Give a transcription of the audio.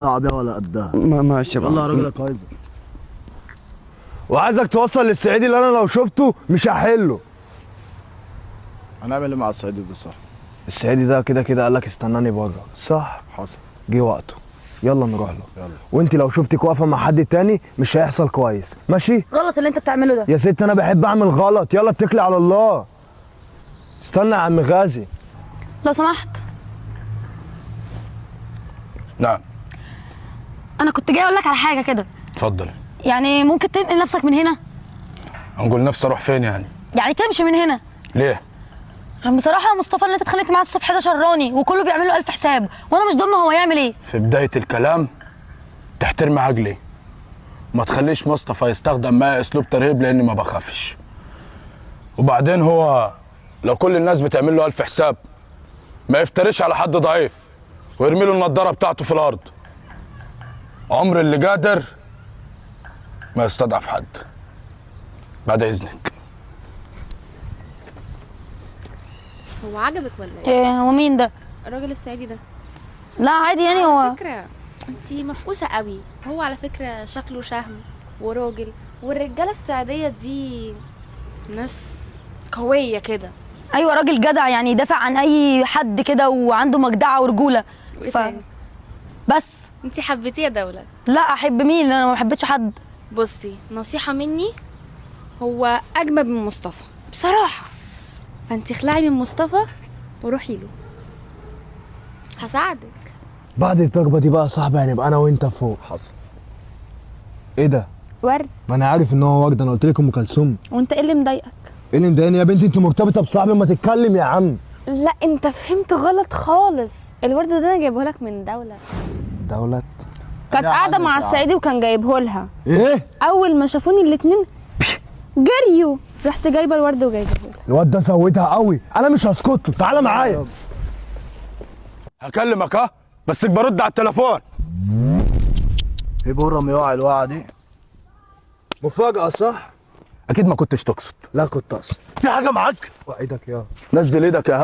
عربية ولا قدها. ماشي بقى. يلا يا راجل يا كايزر. وعايزك توصل للصعيدي اللي انا لو شفته مش هحله. هنعمل ايه مع الصعيدي ده؟ صح، الصعيدي ده كده كده قال لك استناني بره، صح؟ حصل. جه وقته، يلا نروح له. يلا. وانت لو شفتك واقفه مع حد تاني مش هيحصل كويس، ماشي؟ غلط اللي انت بتعمله ده. يا ست انا بحب اعمل غلط، يلا اتكلي على الله. استنى يا عم غازي. لو سمحت، نعم. انا كنت جاي اقول لك على حاجه كده. اتفضل. يعني ممكن تنقل نفسك من هنا؟ هنقول نفسي اروح فين يعني؟ يعني تمشي من هنا. ليه؟ عشان بصراحه مصطفى اللي انت اتخانقت معاه الصبح ده شراني، وكله بيعمل له الف حساب، وانا مش ضامنه هو يعمل ايه. في بداية الكلام تحترم عقلي، ما تخليش مصطفى يستخدم معايا اسلوب ترهيب لاني ما بخافش. وبعدين هو لو كل الناس بتعمل له الف حساب ما يفتريش على حد ضعيف ويرمي له النضاره بتاعته في الارض. عمر اللي قادر ما يستضعف حد. بعد اذنك. هو عجبك ولا ايه؟ ايه هو مين ده؟ الراجل الصعيدي ده لا عادي يعني على هو. فكرة انتي مفقوسة قوي. هو على فكرة شكله شهم وراجل، والرجالة الصعيدية دي ناس قوية كده. ايوه راجل جدع، يعني يدافع عن اي حد كده وعنده مجدعه ورجوله. وايه تاني؟ بس انتي حبيتيه يا دولة؟ لا احب مين؟ انا ما بحبش حد. بصي، نصيحة مني، هو أجمد من مصطفى بصراحة، فانتي اخلعي من مصطفى وروحي له، هساعدك. بعد الضربه دي بقى يا صاحبي هنبقى انا وانت فوق. حصل. ايه ده؟ ورد. ما انا عارف ان هو ورده، انا قلت لك ام كلثوم. وانت ايه اللي مضايقك؟ ايه اللي مضايقني يا بنتي؟ انت مرتبطه بصاحبي، ما تتكلم يا عم. لا انت فهمت غلط خالص، الورد ده انا جايبه لك من دولة. دولت كانت يا قاعده عم مع مش الصعيدي وكان جايبه لها. ايه؟ اول ما شافوني الاتنين جريوا، رحت جايبه الورد وجايبه لها. الواد ده زودها قوي، انا مش هسكت له، تعالى معايا. هكلمك بس برد على التليفون. في برم يقع الوقعه دي. مفاجأة صح؟ اكيد ما كنتش تقصد. لا كنت اقصد. في حاجة معاك؟ وعدك يا نزل ايدك يا